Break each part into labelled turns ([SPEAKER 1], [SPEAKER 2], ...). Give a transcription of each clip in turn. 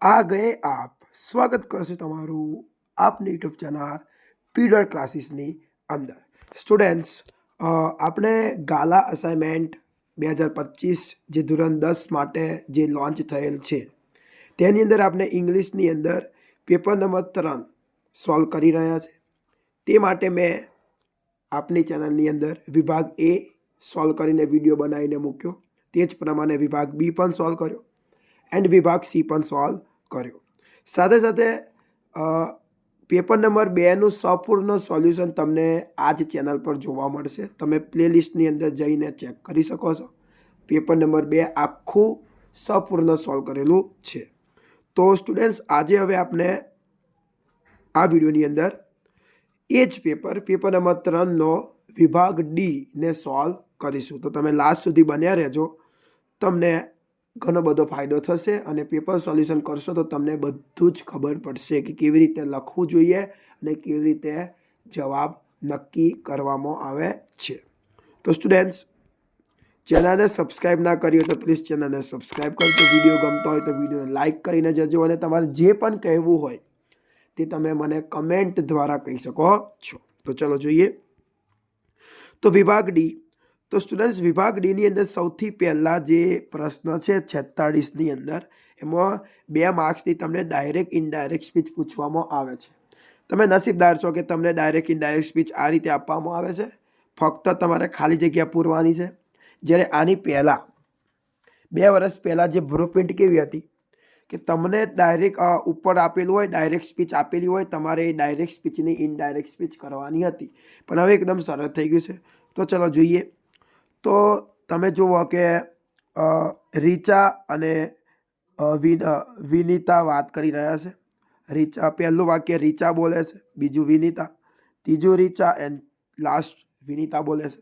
[SPEAKER 1] आ गए आप स्वागत करशु તમારું આપની યુટ્યુબ ચેનલ પીડર ક્લાસીસની અંદર સ્ટુડન્ટ્સ આપણે ગાલા અસાઇનમેન્ટ 2025 જે ધોરણ 10 માટે જે લોન્ચ થયેલ છે તેની અંદર આપણે ઇંગ્લિશની અંદર પેપર નંબર 3 સોલ્વ કરી રહ્યા છે તે માટે મેં આપની ચેનલની અંદર વિભાગ એ સોલ્વ કરીને વિડીયો બનાવીને મૂક્યો તે જ પ્રમાણે વિભાગ બી પણ સોલ્વ કર્યો એન્ડ વિભાગ સી પણ સોલ્વ કર્યો સાથે સાથે પેપર નંબર 2નું સંપૂર્ણ સોલ્યુશન તમને આ જ ચેનલ પર જોવા મળશે. તમે પ્લેલિસ્ટની અંદર જઈને ચેક કરી શકો છો. પેપર નંબર 2 આખું સંપૂર્ણ સોલ્વ કરેલું છે. તો સ્ટુડન્ટ્સ આજે હવે આપણે આ વિડીયોની અંદર એ જ પેપર નંબર 3નો વિભાગ ડીને સોલ્વ કરીશું. તો તમે લાસ્ટ સુધી બન્યા રહેજો. તમને ઘણો બધો ફાયદો થશે અને પેપર સોલ્યુશન કરશો તો તમને બધું જ ખબર પડશે કે કેવી રીતે લખવું જોઈએ અને કેવી રીતે જવાબ નક્કી કરવામાં આવે છે. તો સ્ટુડન્ટ્સ ચેનલને સબસ્ક્રાઈબ ના કરી હોય તો પ્લીઝ ચેનલને સબસ્ક્રાઈબ કરજો. વિડીયો ગમતો હોય તો વિડીયોને લાઇક કરીને જજો અને તમારે જે પણ કહેવું હોય તે તમે મને કમેન્ટ દ્વારા કહી શકો છો. તો ચલો જોઈએ. તો વિભાગ ડી. તો સ્ટુડન્ટ્સ વિભાગ ડીની અંદર સૌથી પહેલાં જે પ્રશ્ન છે 46ની અંદર એમાં 2 માર્ક્સની તમને ડાયરેક્ટ ઇનડાયરેક્ટ સ્પીચ પૂછવામાં આવે છે. તમે નસીબદાર છો કે તમને ડાયરેક્ટ ઇનડાયરેક્ટ સ્પીચ આ રીતે આપવામાં આવે છે. ફક્ત તમારે ખાલી જગ્યા પૂરવાની છે. જ્યારે આની પહેલાં 2 વર્ષ પહેલાં જે બ્લુપ્રિન્ટ કેવી હતી કે તમને ડાયરેક્ટ ઉપર આપેલું હોય ડાયરેક્ટ સ્પીચ આપેલી હોય તમારે એ ડાયરેક્ટ સ્પીચની ઇનડાયરેક્ટ સ્પીચ કરવાની હતી. પણ હવે એકદમ સરળ થઈ ગયું છે. તો ચલો જોઈએ. તો તમે જુઓ કે રીચા અને વિનીતા વાત કરી રહ્યા છે. રીચા પહેલું વાક્ય રીચા બોલે છે, બીજું વિનીતા, ત્રીજું રીચા એન્ડ લાસ્ટ વિનીતા બોલે છે.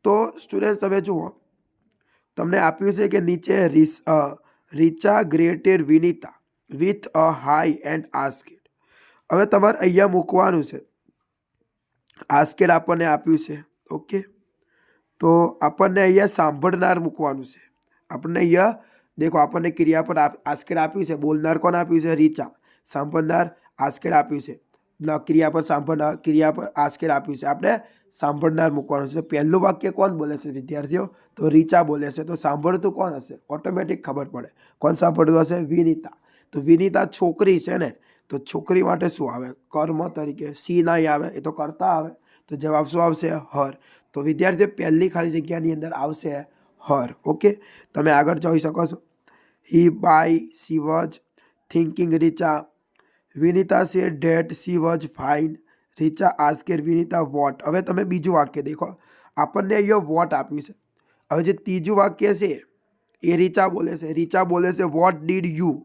[SPEAKER 1] તો સ્ટુડન્ટ તમે જુઓ તમને આપ્યું છે કે નીચે Richa greeted Vinita with a hi and asked. હવે તમારે અહીંયા મૂકવાનું છે. આસ્કેડ આપણને આપ્યું છે. ઓકે. તો આપણને અહીંયા સાંભળનાર મૂકવાનું છે. આપણને અહીંયા દેખો આપણને ક્રિયા પર આસ્કેડ આપ્યું છે. બોલનાર કોણ આપ્યું છે? રીચા. સાંભળનાર આસ્કેડ આપ્યું છે. ક્રિયા પર સાંભળનાર ક્રિયા પર આસ્કેડ આપ્યું છે. આપણે સાંભળનાર મૂકવાનું છે. પહેલું વાક્ય કોણ બોલે છે વિદ્યાર્થીઓ? તો રીચા બોલે છે. તો સાંભળતું કોણ હશે? ઓટોમેટિક ખબર પડે કોણ સાંભળતું હશે? વિનીતા. તો વિનીતા છોકરી છે ને તો છોકરી માટે શું આવે? કર્મ તરીકે. સી નહીં આવે, એ તો કરતા આવે. તો જવાબ શું આવશે? હર. તો વિદ્યાર્થીઓ પહેલી ખાલી જગ્યાની અંદર આવશે હર. ઓકે. તમે આગળ જોઈ શકો છો. Hi bye she was thinking Richa. Vinita said that she was fine. Richa asked Vinita what. હવે તમે બીજું વાક્ય દેખો. આપણને અહીંયા વોટ આપ્યું છે. હવે જે ત્રીજું વાક્ય છે એ રીચા બોલે છે. રીચા બોલે છે વોટ ડીડ યુ.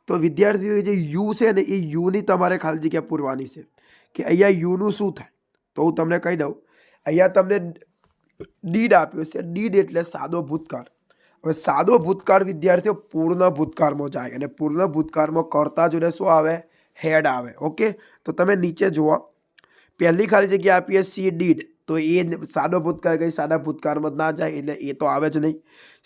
[SPEAKER 1] તો વિદ્યાર્થીઓ જે યુ છે ને એ યુની તમારે ખાલી જગ્યા પૂરવાની છે કે અહીંયા યુનું શું થાય. તો હું તમને કહી દઉં. અહીંયા તમને ડીડ આપ્યો છે. ડીડ એટલે સાદો ભૂતકાળ. હવે સાદો ભૂતકાળ વિદ્યાર્થીઓ પૂર્ણ ભૂતકાળમાં જાય અને પૂર્ણ ભૂતકાળમાં કરતા જોડે શું આવે? હેડ આવે. ઓકે. તો તમે નીચે જુઓ. પહેલી ખાલી જગ્યા આપીએ સી ડીડ. તો એ સાદો ભૂતકાળ કઈ સાદા ભૂતકાળમાં ના જાય એટલે એ તો આવે જ નહીં.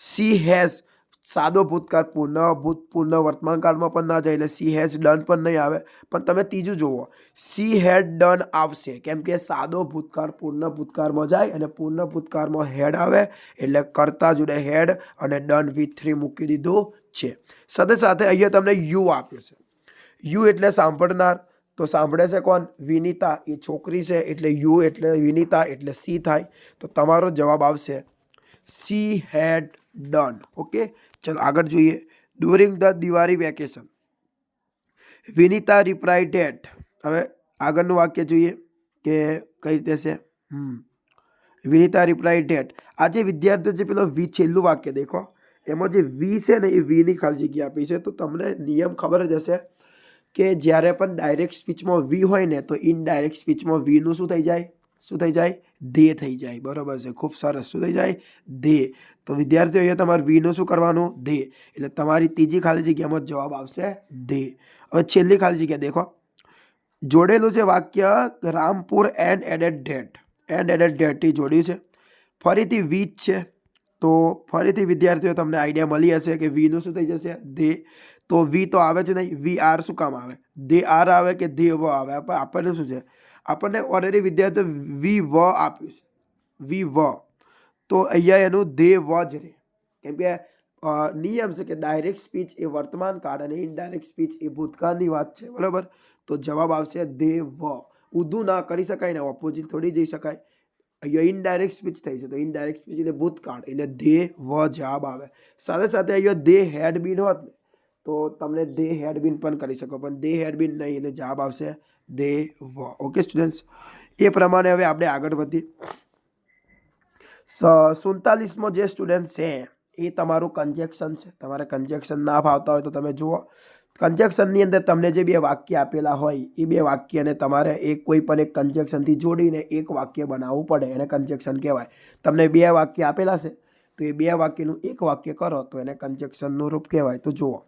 [SPEAKER 1] સી હેઝ સાદો ભૂતકાળ પૂર્ણ વર્તમાન કાળમાં પણ ના જાય એટલે સી હેઝ ડન પણ નહીં આવે. પણ તમે ત્રીજું જુઓ. સી હેડ ડન આવશે કેમ કે સાદો ભૂતકાળ પૂર્ણ ભૂતકાળમાં જાય અને પૂર્ણ ભૂતકાળમાં હેડ આવે એટલે કરતા જોડે હેડ અને ડન વિથ 3 મૂકી દીધું છે. સાથે સાથે અહીંયા તમને યુ આપ્યું છે. યુ એટલે સાંભળનાર. તો સાંભળે છે કોણ? વિનીતા. એ છોકરી છે એટલે યુ એટલે વિનીતા એટલે સી થાય. તો તમારો જવાબ આવશે સી હેડ ડન. ઓકે. ચલો આગળ જોઈએ. During the Diwali vacation Vinita replied that. હવે આગળનું વાક્ય જોઈએ કે કઈ રીતે છે. Vinita replied that. આ જે વિદ્યાર્થીઓ જે પેલો વી છેલ્લું વાક્ય દેખો એમાં જે વી છે ને એ વીની ખાલી જગ્યા આપી છે. તો તમને નિયમ ખબર જ હશે કે જ્યારે પણ ડાયરેક્ટ સ્પીચમાં વી હોય ને તો ઇનડાયરેક્ટ સ્પીચમાં વીનું શું થઈ જાય? શું થઈ જાય? ધે થઈ જાય. બરાબર છે. ખૂબ સરસ. શું થઈ જાય? ધે. તો વિદ્યાર્થીઓ અહીંયા તમારે વીનું શું કરવાનું? ધે. એટલે તમારી ત્રીજી ખાલી જગ્યામાં જવાબ આવશે ધે. હવે છેલ્લી ખાલી જગ્યા દેખો. જોડેલું છે વાક્ય Rampur and added that. And added ધેટથી જોડ્યું છે. ફરીથી વી જ છે. તો ફરીથી વિદ્યાર્થીઓ તમને આઈડિયા મળી હશે કે વીનું શું થઈ જશે? ધે. તો વી તો આવે જ નહીં, વી આર શું કામ આવે, દે આર આવે કે દે વ આવે, પણ આપણને શું છે, આપણને ઓલરેડી વિદ્યાર્થી વી વ આપ્યું છે, વી વ, તો અહીંયા એનું દે વ જ રહે, કેમ કે નિયમ છે કે ડાયરેક્ટ સ્પીચ એ વર્તમાન કાળ અને ઇનડાયરેક્ટ સ્પીચ એ ભૂતકાળની વાત છે, બરાબર. તો જવાબ આવશે દે વ. ઊંધું ના કરી શકાય ને, ઓપોઝિટ થોડી જઈ શકાય. અહીંયા ઇનડાયરેક્ટ સ્પીચ થઈ છે, તો ઇનડાયરેક્ટ સ્પીચ એટલે ભૂતકાળ, એટલે દે વ જવાબ આવે. સાથે સાથે અહીંયા દે હેડ બીન હોત ને તો તમને દે હેડ બીન પણ કરી શકો, પણ દે હેડ બીન નહીં, એટલે જવાબ આવશે દે વ. ઓકે સ્ટુડન્ટ્સ, એ પ્રમાણે હવે આપણે આગળ વધીએ. 47મો જે સ્ટુડન્ટ છે એ તમારું કન્જેક્શન છે. તમારે કન્જેક્શન ના ફાવતા હોય તો તમે જુઓ, કન્જેક્શનની અંદર તમને જે બે વાક્ય આપેલા હોય એ બે વાક્યને તમારે કોઈ પણ એક કન્જેક્શનથી જોડીને એક વાક્ય બનાવવું પડે, એને કન્જેક્શન કહેવાય. તમને બે વાક્ય આપેલા છે તો એ બે વાક્યનું એક વાક્ય કરો તો એને કન્જેક્શનનું રૂપ કહેવાય. તો જુઓ,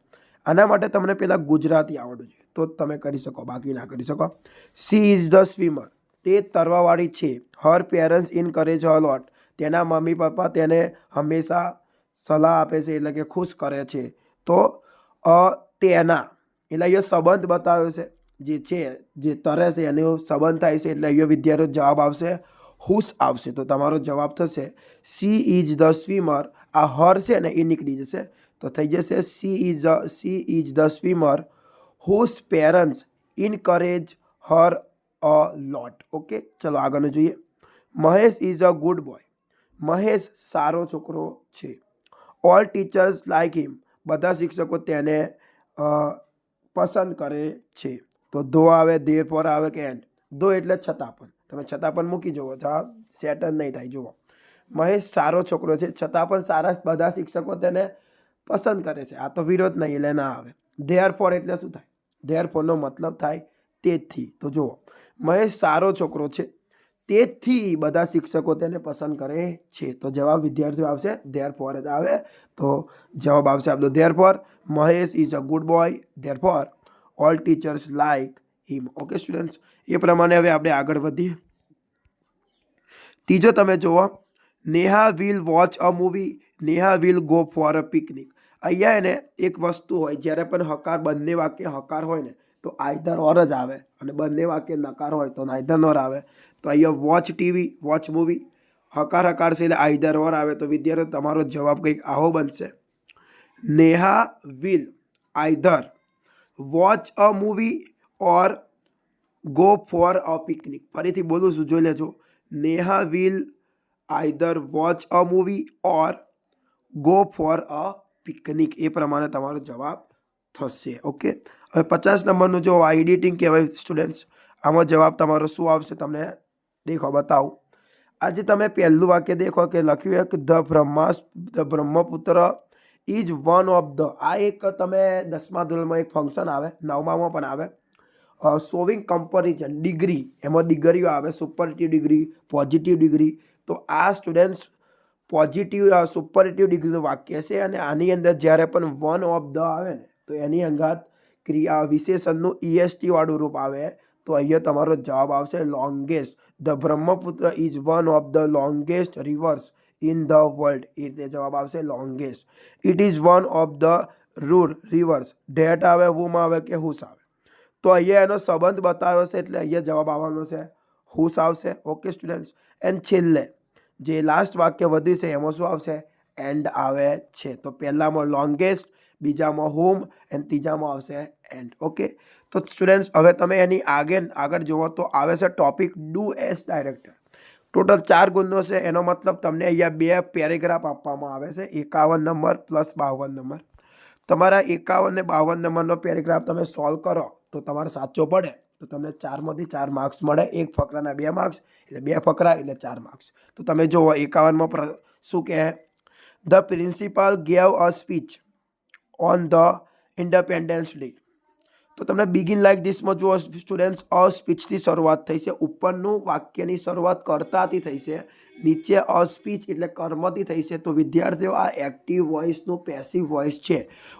[SPEAKER 1] આના માટે તમને પહેલાં ગુજરાતી આવડવું જોઈએ તો તમે કરી શકો, બાકી ના કરી શકો. સી ઇઝ ધ સ્વિમર, તે તરવાવાળી છે. હર પેરેન્ટ્સ ઇનકરેજ હર લોટ, તેના મમ્મી પપ્પા તેને હંમેશા સલાહ આપે છે, એટલે કે ખુશ કરે છે. તો તેના એટલે અહીંયા સંબંધ બતાવ્યો છે, જે તરે છે એનો સંબંધ થાય છે, એટલે અહીંયા વિદ્યાર્થીઓ જવાબ આવશે હુસ આવશે. તો તમારો જવાબ થશે સી ઇઝ ધ સ્વિમર. આ હર છે ને એ નીકળી જશે તો થઈ જશે she is the swimmer whose parents encourage her a lot. Okay, ચલો આગળનું જોઈએ. Mahesh is a good boy, Mahesh સારો છોકરો છે. ઓલ ટીચર્સ લાઇક હિમ, બધા શિક્ષકો તેને પસંદ કરે છે. તો ધો આવે, ધેર ફોર આવે કે એન્ડ. ધો એટલે છતાં પણ, તમે છતાં પણ મૂકી જુઓ, જવાબ સેટ જ નહીં થાય. જુઓ, મહેશ સારો છોકરો છે, છતાં પણ બધા શિક્ષકો તેને પસંદ કરે છે. આ તો વિરોધ નહીં એટલે ના આવે. ધેર ફોર એટલે શું થાય, ધેર ફોરનો મતલબ થાય તેથી. તો જુઓ, મહેશ સારો છોકરો છે, તેથી બધા શિક્ષકો તેને પસંદ કરે છે. તો જવાબ વિદ્યાર્થીઓ આવશે ધેર ફોર જ આવે. તો જવાબ આવશે આપણો therefore. Mahesh is a good boy, therefore all teachers like him. Okay students, એ પ્રમાણે હવે આપણે આગળ વધીએ. ત્રીજો તમે જુઓ, Neha will watch a movie, Neha will go for a picnic. અહીંયા એને એક વસ્તુ હોય, જ્યારે પણ હકાર, બંને વાક્ય હકાર હોય ને તો આઈધર ઓર જ આવે, અને બંને વાક્ય નકાર હોય તો નાઈધર નોર આવે. તો અહીંયા વોચ ટીવી, વોચ મૂવી, હકાર છે એટલે આઈધર ઓર આવે. તો વિદ્યાર્થીઓ તમારો જવાબ કંઈક આવો બનશે, Neha will either watch a movie or go for a picnic. ફરીથી બોલું છું, જોઈ લેજો. Neha will either watch a movie or go for a picnic. એ પ્રમાણે તમારો જવાબ થશે. ઓકે, હવે 50 નંબરનું જો એડિટિંગ કહેવાય સ્ટુડન્ટ્સ, આમાં જવાબ તમારો શું આવશે તમને દેખો બતાવું. આજે તમે પહેલું વાક્ય દેખો કે લખ્યું કે the Brahmaputra is one of the. આ એક તમે 10મા ધોરણમાં એક ફંક્શન આવે, 9મામાં પણ આવે, શોવિંગ કમ્પેરિઝન ડિગ્રી, એમાં ડિગ્રીઓ આવે, સુપરલેટિવ ડિગ્રી, પોઝિટિવ ડિગ્રી. તો આ સ્ટુડન્ટ્સ પોઝિટિવ સુપરલેટિવ ડિગ્રીનું વાક્ય છે, અને આની અંદર જ્યારે પણ વન ઓફ ધ આવે ને તો એની અંગાત ક્રિયા વિશેષણનું EST વાળું રૂપ આવે. તો અહીંયા તમારો જવાબ આવશે longest. The Brahmaputra is one of the longest rivers in the world. એ રીતે જવાબ આવશે longest. It is one of the rivers. That આવે, વુમ આવે કે હુસ આવે. તો અહીંયા એનો સંબંધ બતાવ્યો છે એટલે અહીંયા જવાબ આવવાનો છે હુસ આવશે. ઓકે સ્ટુડન્ટ્સ, એન્ડ છેલ્લે જે લાસ્ટ વાક્ય વધ્યું છે એમાં શું આવશે, એન્ડ આવે છે. તો પહેલામાં લોંગેસ્ટ, બીજામાં હોમ એન્ડ ત્રીજામાં આવશે એન્ડ. ઓકે, તો સ્ટુડન્ટ્સ હવે તમે એની આગળ જુઓ તો આવે છે topic do as director. Total 4 ગુણનો છે, એનો મતલબ તમને અહીંયા 2 પેરેગ્રાફ આપવામાં આવે છે, 51 નંબર પ્લસ 52 નંબર. તમારા 51 ને 52 નંબરનો પેરેગ્રાફ તમે સોલ્વ કરો તો તમારે સાચો પડે તો તમને 4માંથી 4 માર્ક્સ મળે. એક ફકરાના 2 માર્ક્સ એટલે 2 ફકરા એટલે 4 માર્ક્સ. તો તમે જુઓ 51માં શું કહે, the principal gave a speech on the Independence Day. તો તમને બિગિન લાઈક ધીસમાં જુઓ સ્ટુડન્ટ્સ, અ સ્પીચથી શરૂઆત થઈ છે. ઉપરનું વાક્યની શરૂઆત કર્તાથી થઈ છે, નીચે અ સ્પીચ એટલે કર્મથી થઈ છે. તો વિદ્યાર્થીઓ આ એક્ટિવ વોઇસનું પેસિવ વોઇસ છે.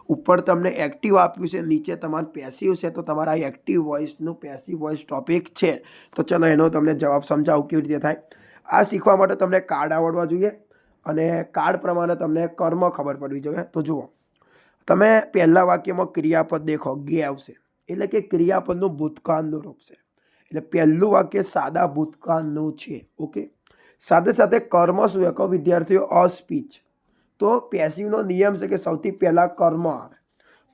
[SPEAKER 1] ઉપર તમને એક્ટિવ આપ્યું છે, નીચે તમારું પેસિવ છે. તો તમારા એક્ટિવ વોઇસનું પેસિવ વોઇસ ટોપિક છે. તો ચલો એનો તમને જવાબ સમજાવું કેવી રીતે થાય. આ શીખવા માટે તમને કાર્ડ આવડવા જોઈએ, અને કાર્ડ પ્રમાણે તમને કર્મ ખબર પડવી જોઈએ. તો જુઓ, તમે પહેલા વાક્યમાં ક્રિયાપદ દેખો ગેવ છે, એટલે કે ક્રિયાપદનું ભૂતકાળનું રૂપ છે. એટલે પહેલું વાક્ય સાદા ભૂતકાળનું છે. ઓકે, સાથે સાથે કર્મ શું છે કહો વિદ્યાર્થીઓ? A speech. તો પેસિવનો નિયમ છે કે સૌથી પહેલાં કર્મ આવે.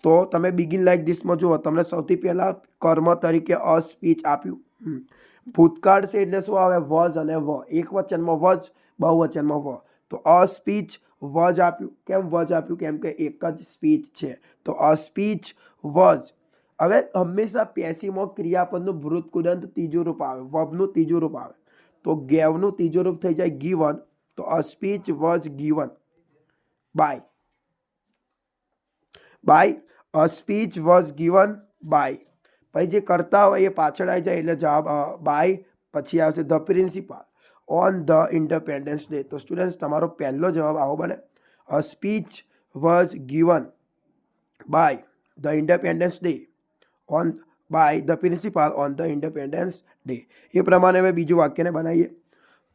[SPEAKER 1] તો તમે બિગિન લાઈક ધીસમાં જુઓ, તમને સૌથી પહેલાં કર્મ તરીકે અ સ્પીચ આપ્યું. ભૂતકાળ છે એટલે શું આવે? વોઝ અને વ. એક વચનમાં વોઝ, બહુવચનમાં વ. તો અ સ્પીચ વોઝ આપ્યું. કેમ વોઝ આપ્યું? કેમ કે એક જ સ્પીચ છે. તો અ સ્પીચ વોઝ. હવે હંમેશા પેસિવમાં ક્રિયાપદનું ભૂતકૃદંત ત્રીજું રૂપ આવે, વર્બનું ત્રીજું રૂપ આવે. તો ગેવનું ત્રીજું રૂપ થઈ જાય ગીવન. તો a speech was given by. A speech was given by. પછી જે કરતા હોય એ પાછળ આવી જાય એટલે જવાબ બાય. પછી આવશે the principal on the Independence Day. તો સ્ટુડન્ટ્સ તમારો પહેલો જવાબ આવો બને. A speech was given by the Independence Day by the principal on the Independence Day. એ પ્રમાણે હવે બીજું વાક્યને બનાવીએ.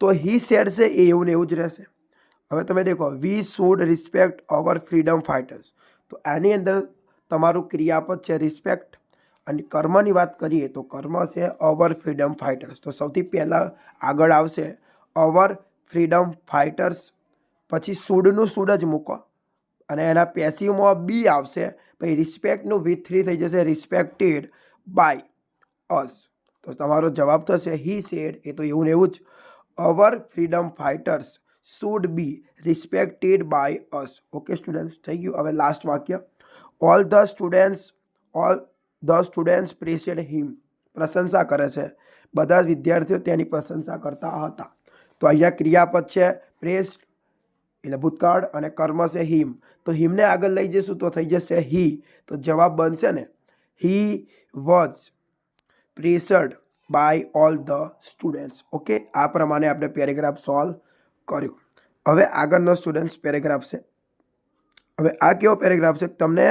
[SPEAKER 1] તો હી સેડ છે એ એવું ને એવું જ રહેશે. હવે તમે દેખો, we should respect our freedom fighters. તો આની અંદર તમારું ક્રિયાપદ છે રિસ્પેક્ટ, અને કર્મની વાત કરીએ તો કર્મ છે અવર ફ્રીડમ ફાઇટર્સ. તો સૌથી પહેલાં આગળ આવશે અવર ફ્રીડમ ફાઇટર્સ, પછી શુડનું શુડ જ મૂકો, અને એના પેસિવમાં બી આવશે. પછી રિસ્પેક્ટનું V3 થઈ જશે રિસ્પેક્ટેડ બાય અસ. તો તમારો જવાબ થશે હી સેડ, એ તો એવું ને એવું જ. Our freedom fighters should be respected by us. Okay students, થઈ ગયું. હવે લાસ્ટ વાક્ય. All the students praised him. પ્રશંસા કરે છે, બધા વિદ્યાર્થીઓ તેની પ્રશંસા કરતા હતા. તો અહીંયા ક્રિયાપદ છે પ્રેઝ એટલે ભૂતકાળ, અને કર્મ છે હિમ. તો હિમને આગળ લઈ જઈશું તો થઈ જશે હી. તો જવાબ બનશે ને he was praised by all the students. Okay, આ પ્રમાણે આપણે પેરેગ્રાફ સોલ્વ કર્યું. હવે આગળનો સ્ટુડન્ટ્સ પેરેગ્રાફ છે. હવે આ કેવો પેરેગ્રાફ છે? તમને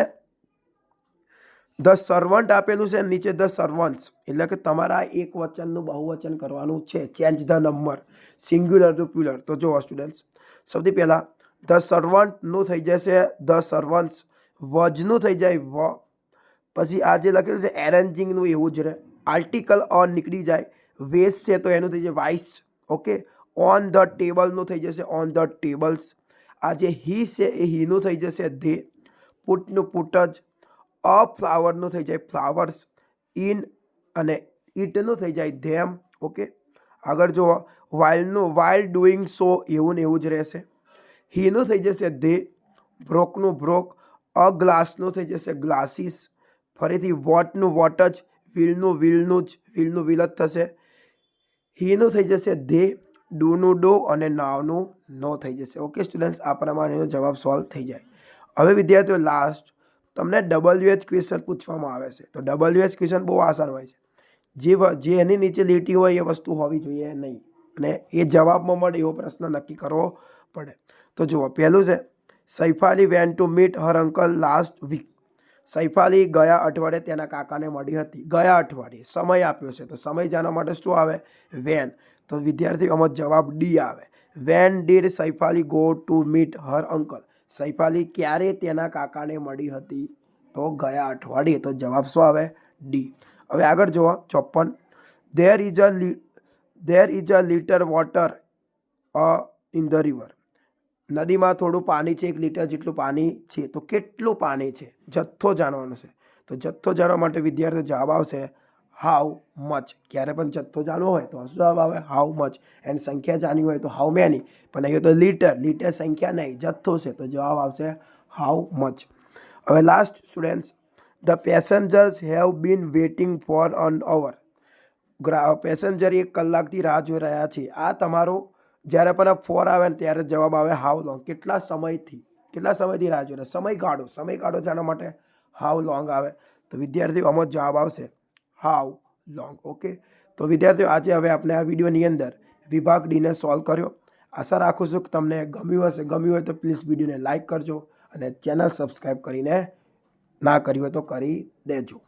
[SPEAKER 1] ધ સર્વન્ટ આપેલું છે, નીચે ધ સર્વન્ટ્સ, એટલે કે તમારા એક વચનનું બહુવચન કરવાનું છે. Change the number singular to plural. તો જુઓ સ્ટુડન્ટ્સ, સૌથી પહેલાં ધ સર્વન્ટનું થઈ જશે ધ સર્વન્ટ્સ, વોઝનું થઈ જાય વ. પછી આ જે લખેલું છે એરેન્જિંગનું એવું જ રહે. આર્ટિકલ ઓન નીકળી જાય. વેસ્ટ છે તો એનું થઈ જાય વાઇસ. ઓકે, ઓન ધ ટેબલનું થઈ જશે ઓન ધ ટેબલ્સ. આ જે હી છે એ હીનું થઈ જશે ધે. પુટનું પુટ જ. અ ફ્લાવરનું થઈ જાય ફ્લાવર્સ. ઇન અને ઇટનું થઈ જાય ધેમ. ઓકે, આગળ જુઓ, વાઇલ ડુઈંગ સો એવું ને એવું જ રહેશે. હીનું થઈ જશે ધે. બ્રોકનું બ્રોક. અ ગ્લાસનું થઈ જશે ગ્લાસીસ. ફરીથી વોટનું વોટ જ. વિલનું વિલનું જ વિલ જ થશે. હીનું થઈ જશે ધે. ડુનું ડો, અને નાવનું નો થઈ જશે. ઓકે સ્ટુડન્ટ્સ, આ પ્રમાણેનો જવાબ સોલ્વ થઈ જાય. હવે વિદ્યાર્થીઓ લાસ્ટ તમને WH ક્વેશ્ચન પૂછવામાં આવે છે. તો WH ક્વેશ્ચન બહુ આસાન હોય છે. જે એની નીચે લીટી હોય એ વસ્તુ હોવી જોઈએ નહીં, અને એ જવાબમાં મળે એવો પ્રશ્ન નક્કી કરવો પડે. તો જુઓ, પહેલું છે Saifali went to meet her uncle last week. Saifali ગયા અઠવાડિયે તેના કાકાને મળી હતી. ગયા અઠવાડિયે સમય આપ્યો છે, તો સમય જાણવા માટે શું આવે? વેન. તો વિદ્યાર્થી આમાં જવાબ ડી આવે. When did Saifali go to meet her uncle. Saifali ક્યારે તેના કાકાને મળી હતી? તો ગયા અઠવાડિયે. તો જવાબ શું આવે? ડી. હવે આગળ જુઓ 54. There is a litre water in the river. નદીમાં થોડું પાણી છે, 1 લીટર જેટલું પાણી છે. તો કેટલું પાણી છે? જથ્થો જાણવાનો છે. તો જથ્થો જાણવા માટે વિદ્યાર્થીઓ જવાબ આવશે હાઉ મચ. ક્યારે પણ જથ્થો જાણવો હોય તો શું જવાબ આવે? How much. એની સંખ્યા જાણવી હોય તો હાઉ મેની. પણ અહીંયા તો લીટર સંખ્યા નહીં, જથ્થો છે, તો જવાબ આવશે હાઉ મચ. હવે last students, the passengers have been waiting for an hour. Passenger 1 કલાકથી રાહ જોઈ રહ્યા છે. આ તમારો જ્યારે પણ આ ફોર આવે ને ત્યારે જવાબ આવે હાઉ લોંગ. કેટલા સમયથી રાહ જોઈ રહ્યા? સમયગાળો જાણવા માટે હાઉ લોંગ આવે. તો વિદ્યાર્થીઓ આમાં જવાબ આવશે હાઉ લોંગ. ઓકે, તો વિદ્યાર્થીઓ આજે હવે આપણે આ વિડીયોની અંદર વિભાગ ડીને સોલ્વ કર્યો. આશા રાખું છું કે તમને ગમ્યું હશે. ગમ્યું હોય તો પ્લીઝ વિડીયોને લાઇક કરજો, અને ચેનલ સબસ્ક્રાઈબ કરીને ના કરી હોય તો કરી દેજો.